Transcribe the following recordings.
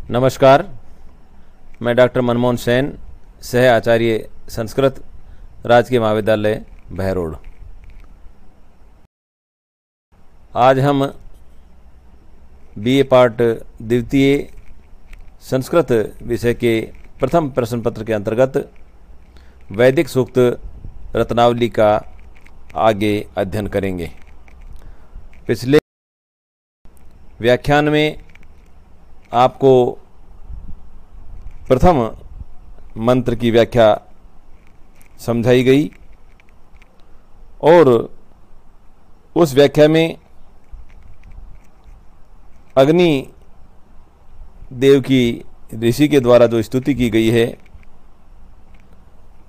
नमस्कार, मैं डॉक्टर मनमोहन सेन, सह आचार्य संस्कृत, राजकीय महाविद्यालय बहरोड। आज हम बीए पार्ट द्वितीय संस्कृत विषय के प्रथम प्रश्न पत्र के अंतर्गत वैदिक सूक्त रत्नावली का आगे अध्ययन करेंगे। पिछले व्याख्यान में आपको प्रथम मंत्र की व्याख्या समझाई गई और उस व्याख्या में अग्नि देव की ऋषि के द्वारा जो स्तुति की गई है,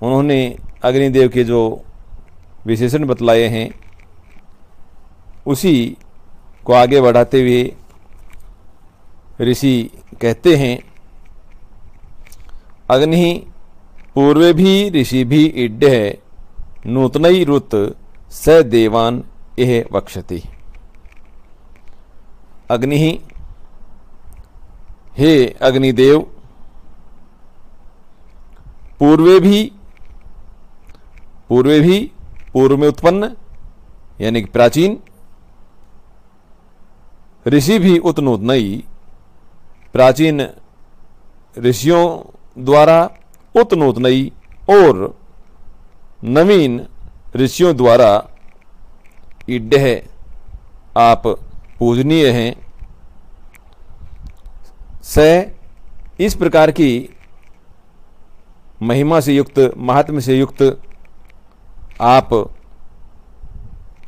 उन्होंने अग्निदेव के जो विशेषण बतलाए हैं उसी को आगे बढ़ाते हुए ऋषि कहते हैं, अग्नि पूर्वे भी ऋषि भी इड्य नूतनई रुत स देवान एह वक्षति। अग्नि, हे अग्निदेव, पूर्व में उत्पन्न यानी कि प्राचीन, ऋषि भी उत नूतनई, प्राचीन ऋषियों द्वारा, उत नूतनई और नवीन ऋषियों द्वारा, इड्य है, आप पूजनीय हैं। स, इस प्रकार की महिमा से युक्त, महात्म्य से युक्त आप,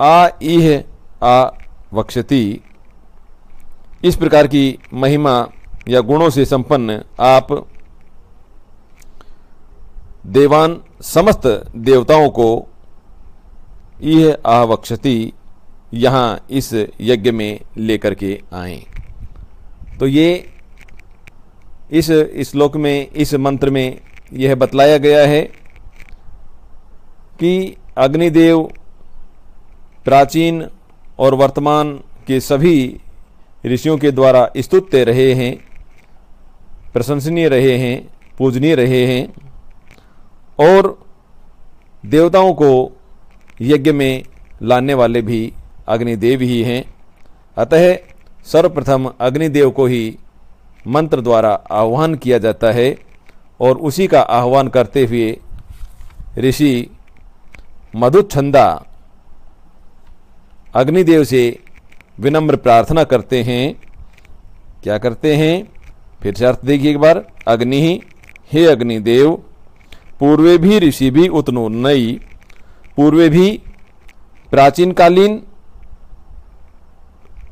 आ इह आ वक्षति, इस प्रकार की महिमा या गुणों से संपन्न आप देवान समस्त देवताओं को यह आवक्षति यहाँ इस यज्ञ में लेकर के आए। तो ये इस श्लोक में, इस मंत्र में यह बतलाया गया है कि अग्निदेव प्राचीन और वर्तमान के सभी ऋषियों के द्वारा स्तुत्य रहे हैं, प्रशंसनीय रहे हैं, पूजनीय रहे हैं और देवताओं को यज्ञ में लाने वाले भी अग्निदेव ही हैं। अतः सर्वप्रथम अग्निदेव को ही मंत्र द्वारा आह्वान किया जाता है और उसी का आह्वान करते हुए ऋषि मधुच्छंदा अग्निदेव से विनम्र प्रार्थना करते हैं। क्या करते हैं? फिर से अर्थ देखिए एक बार। अग्नि, हे अग्निदेव, पूर्वे भी ऋषि भी उत्नोन्नई, पूर्वे भी प्राचीन कालीन,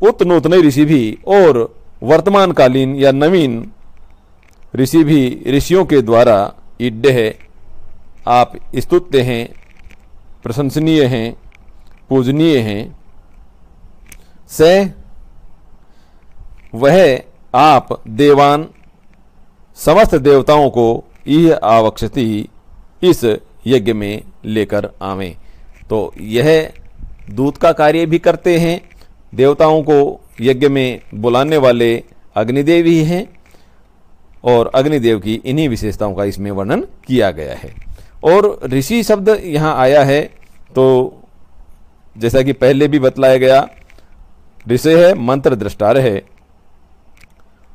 उत्नोतनई ऋषि भी और वर्तमान कालीन या नवीन ऋषि भी, ऋषियों के द्वारा इड्य है, आप स्तुत्य हैं, प्रशंसनीय हैं, पूजनीय हैं। स, वह आप देवान समस्त देवताओं को यह आवक्षति, इस यज्ञ में लेकर आवें। तो यह दूत का कार्य भी करते हैं, देवताओं को यज्ञ में बुलाने वाले अग्निदेव ही हैं और अग्निदेव की इन्हीं विशेषताओं का इसमें वर्णन किया गया है। और ऋषि शब्द यहाँ आया है तो जैसा कि पहले भी बतलाया गया, ऋषि है, मंत्र दृष्टा है।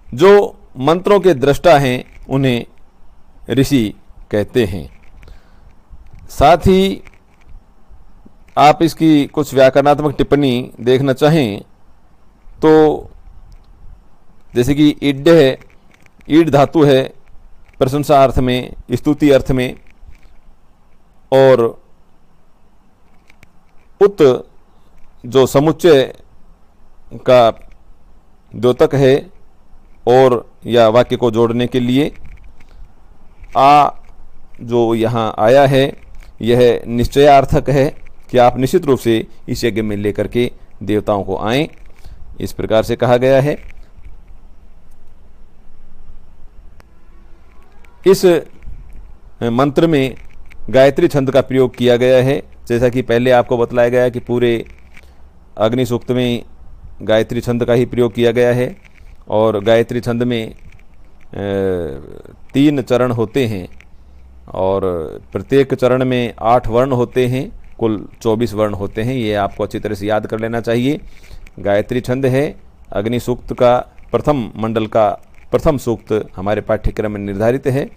जो मंत्रों के दृष्टा हैं उन्हें ऋषि कहते हैं। साथ ही आप इसकी कुछ व्याकरणात्मक टिप्पणी देखना चाहें तो जैसे कि इड्य है, ईड धातु है प्रशंसा अर्थ में, स्तुति अर्थ में, और उत जो समुच्चय का द्योतक है और या वाक्य को जोड़ने के लिए, आ जो यहाँ आया है यह निश्चयार्थक है कि आप निश्चित रूप से इस यज्ञ में लेकर के देवताओं को आएं, इस प्रकार से कहा गया है। इस मंत्र में गायत्री छंद का प्रयोग किया गया है, जैसा कि पहले आपको बतलाया गया कि पूरे अग्नि सूक्त में गायत्री छंद का ही प्रयोग किया गया है और गायत्री छंद में 3 चरण होते हैं और प्रत्येक चरण में 8 वर्ण होते हैं, कुल 24 वर्ण होते हैं। ये आपको अच्छी तरह से याद कर लेना चाहिए। गायत्री छंद है अग्नि सूक्त का प्रथम मंडल का प्रथम सूक्त हमारे पाठ्यक्रम में निर्धारित है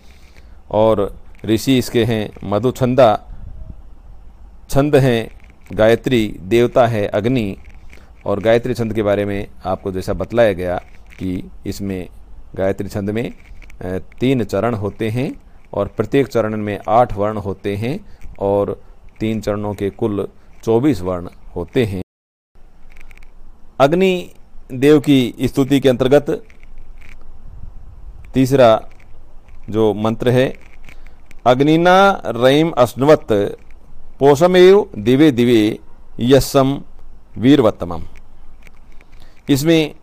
और ऋषि इसके हैं मधुछंदा, छंद हैं गायत्री, देवता है अग्नि। और गायत्री छंद के बारे में आपको जैसा बतलाया गया कि इसमें गायत्री छंद में 3 चरण होते हैं और प्रत्येक चरण में 8 वर्ण होते हैं और 3 चरणों के कुल 24 वर्ण होते हैं। अग्नि देव की स्तुति के अंतर्गत तीसरा जो मंत्र है, अग्निना रैम अश्नवत् पोषमेव दिवे दिवे यस्सम वीरवत्तमम्। इसमें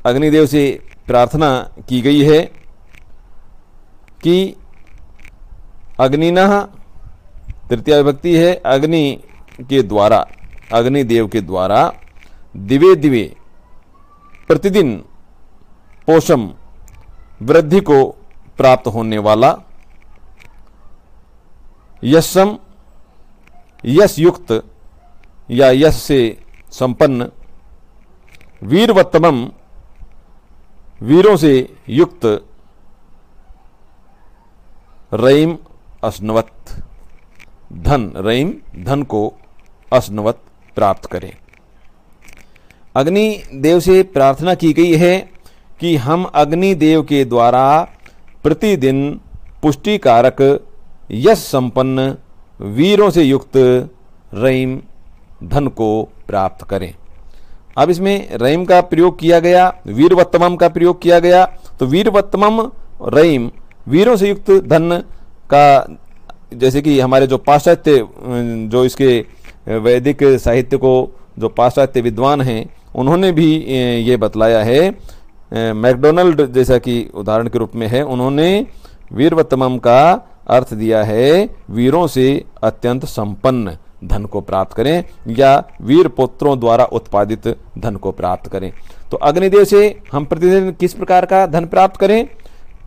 अग्निदेव से प्रार्थना की गई है कि अग्निना, तृतीया विभक्ति है, अग्नि के द्वारा, अग्निदेव के द्वारा दिवे दिवे प्रतिदिन पोषम वृद्धि को प्राप्त होने वाला, यशम यश युक्त या यश से संपन्न, वीरवत्तमम वीरों से युक्त, रैम अश्नवत धन, रैम धन को अश्नवत प्राप्त करें। अग्नि देव से प्रार्थना की गई है कि हम अग्नि देव के द्वारा प्रतिदिन पुष्टिकारक यश संपन्न वीरों से युक्त रैम धन को प्राप्त करें। अब इसमें रैम का प्रयोग किया गया, वीरवत्तमम का प्रयोग किया गया, तो वीरवत्तमम रैम वीरों से युक्त धन का, जैसे कि हमारे जो पाश्चात्य, जो इसके वैदिक साहित्य को जो पाश्चात्य विद्वान हैं उन्होंने भी ये बतलाया है। मैकडोनल्ड जैसा कि उदाहरण के रूप में है, उन्होंने वीरवत्तमम का अर्थ दिया है वीरों से अत्यंत संपन्न धन को प्राप्त करें या वीर पुत्रों द्वारा उत्पादित धन को प्राप्त करें। तो अग्निदेव से हम प्रतिदिन किस प्रकार का धन प्राप्त करें?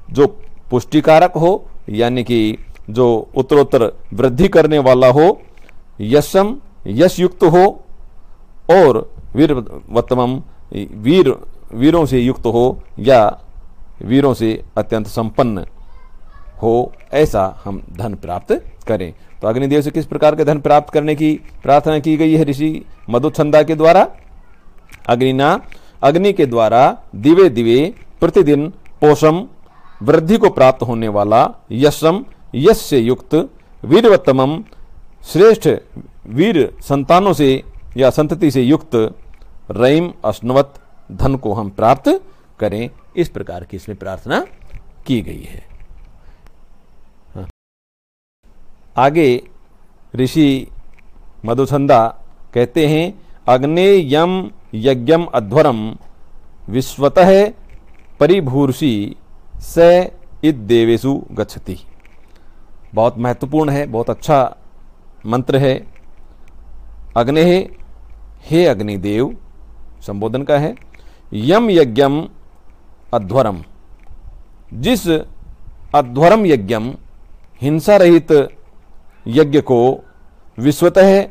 जो पुष्टिकारक हो, यानी कि जो उत्तरोत्तर वृद्धि करने वाला हो, यशम यश युक्त हो और वीरवत्तमम वीरों से युक्त हो या वीरों से अत्यंत संपन्न हो, ऐसा हम धन प्राप्त करें। तो अग्निदेव से किस प्रकार के धन प्राप्त करने की प्रार्थना की गई है ऋषि मधुछंदा के द्वारा? अग्निना, अग्नि के द्वारा दिवे दिवे प्रतिदिन पोषम वृद्धि को प्राप्त होने वाला, यशम यश से युक्त, वीरवत्तमम श्रेष्ठ वीर संतानों से या संतति से युक्त रैम अश्नवत धन को हम प्राप्त करें। इस प्रकार की इसमें प्रार्थना की गई है। आगे ऋषि मधुछंदा कहते हैं, अग्ने यम यज्ञम अध्वरम विश्वतः परिभूर्षि स इत देवेषु गच्छति। बहुत महत्वपूर्ण है, बहुत अच्छा मंत्र है। अग्ने, हे अग्निदेव, संबोधन का है। यम यज्ञम अध्वरम, जिस अध्वरम यज्ञम हिंसा रहित यज्ञ को विश्वतः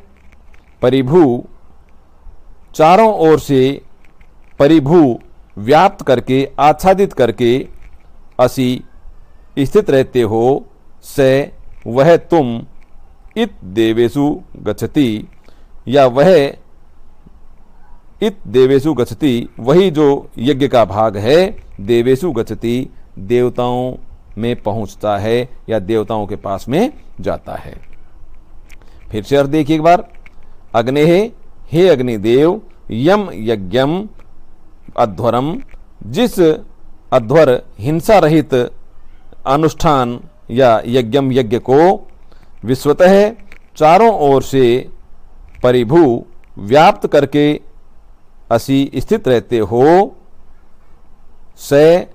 परिभू चारों ओर से परिभू व्याप्त करके आच्छादित करके असी स्थित रहते हो, स वह तुम इत देवेषु गच्छति, या वह इत देवेषु गच्छति, वही जो यज्ञ का भाग है, देवेषु गच्छति, देवताओं में पहुंचता है या देवताओं के पास में जाता है। फिर से अर्थ देखिए एक बार। अग्ने, हे अग्निदेव, यम यज्ञम अध्वरम, जिस अध्वर हिंसा रहित अनुष्ठान या यज्ञम यज्ञ को विश्वतः चारों ओर से परिभू व्याप्त करके असी स्थित रहते हो, स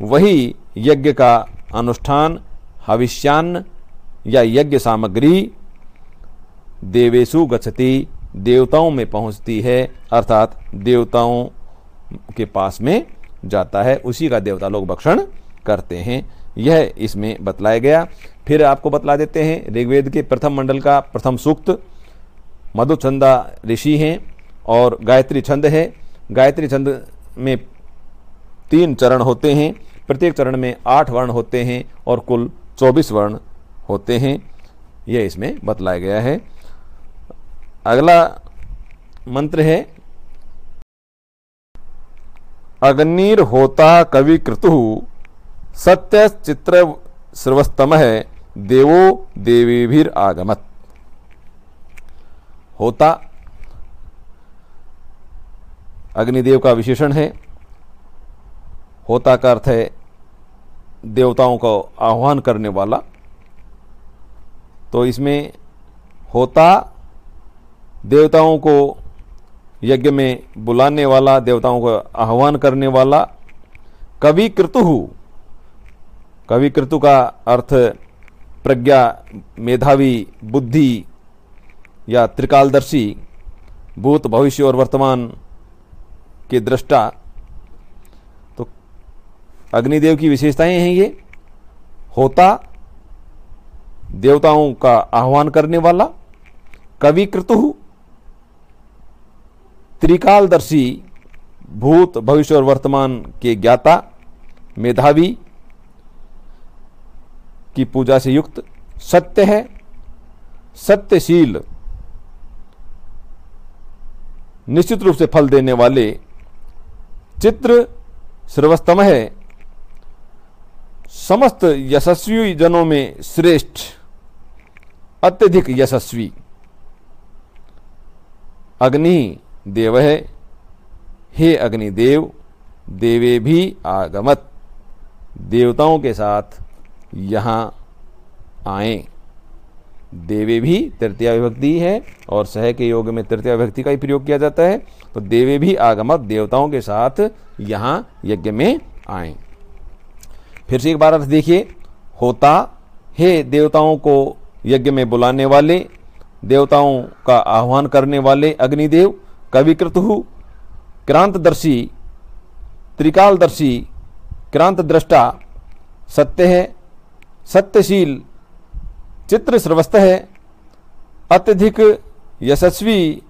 वही यज्ञ का अनुष्ठान हविष्यान्न या यज्ञ सामग्री देवेषु गच्छति, देवताओं में पहुंचती है, अर्थात देवताओं के पास में जाता है, उसी का देवता लोग भक्षण करते हैं, यह इसमें बतलाया गया। फिर आपको बतला देते हैं, ऋग्वेद के प्रथम मंडल का प्रथम सूक्त मधुछंदा ऋषि हैं और गायत्री छंद है। गायत्री छंद में 3 चरण होते हैं, प्रत्येक चरण में 8 वर्ण होते हैं और कुल 24 वर्ण होते हैं, यह इसमें बतलाया गया है। अगला मंत्र है अग्निर होता कवि क्रतु सत्य चित्र सर्वस्तमः देवो देवीभिर आगमत। होता अग्निदेव का विशेषण है। होता का अर्थ है देवताओं को आह्वान करने वाला। तो इसमें होता देवताओं को यज्ञ में बुलाने वाला, देवताओं को आह्वान करने वाला। कवि क्रतु, कवि क्रतु का अर्थ प्रज्ञा, मेधावी, बुद्धि या त्रिकालदर्शी, भूत भविष्य और वर्तमान के दृष्टा। तो अग्निदेव की विशेषताएं हैं ये। होता देवताओं का आह्वान करने वाला, कवि क्रतु त्रिकालदर्शी, भूत भविष्य और वर्तमान के ज्ञाता, मेधावी की पूजा से युक्त, सत्य है, सत्यशील, निश्चित रूप से फल देने वाले, चित्र सर्वस्तम है, समस्त यशस्वी जनों में श्रेष्ठ, अत्यधिक यशस्वी। अग्नि देव है, हे अग्निदेव देवे भी आगमत, देवताओं के साथ यहाँ आए। देवे भी तृतीया विभक्ति है और सह के योग में तृतीया विभक्ति का ही प्रयोग किया जाता है। तो देवे भी आगमत, देवताओं के साथ यहाँ यज्ञ में आए। फिर से एक बार अर्थ देखिए। होता, हे देवताओं को यज्ञ में बुलाने वाले, देवताओं का आह्वान करने वाले अग्निदेव, कविकृतु क्रांतदर्शी, त्रिकालदर्शी, क्रांत दृष्टा, सत्य है, सत्यशील, चित्र सर्वस्त है, अत्यधिक यशस्वी,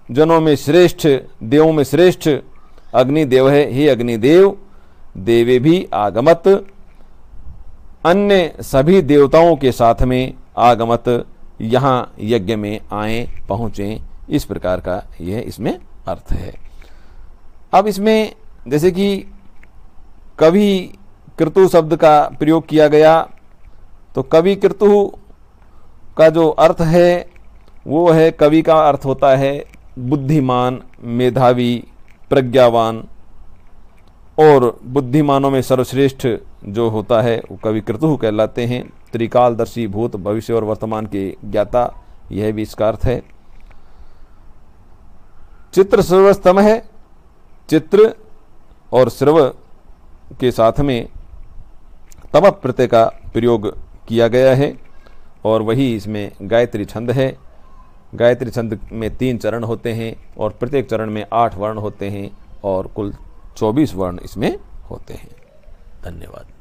जनों में श्रेष्ठ, देवों में श्रेष्ठ अग्निदेव है। हे अग्निदेव देवे भी आगमत, अन्य सभी देवताओं के साथ में आगमत, यहाँ यज्ञ में आए, पहुँचे। इस प्रकार का यह इसमें अर्थ है। अब इसमें जैसे कि कवि क्रतु शब्द का प्रयोग किया गया, तो कवि क्रतु का जो अर्थ है वो है, कवि का अर्थ होता है बुद्धिमान, मेधावी, प्रज्ञावान, और बुद्धिमानों में सर्वश्रेष्ठ जो होता है वो कवि क्रतु कहलाते हैं। त्रिकालदर्शी, भूत भविष्य और वर्तमान के ज्ञाता, यह भी इसका अर्थ है। चित्र सर्वस्तम है, चित्र और सर्व के साथ में तम प्रत्यय का प्रयोग किया गया है और वही इसमें गायत्री छंद है। गायत्री छंद में 3 चरण होते हैं और प्रत्येक चरण में 8 वर्ण होते हैं और कुल 24 वर्ण इसमें होते हैं। धन्यवाद।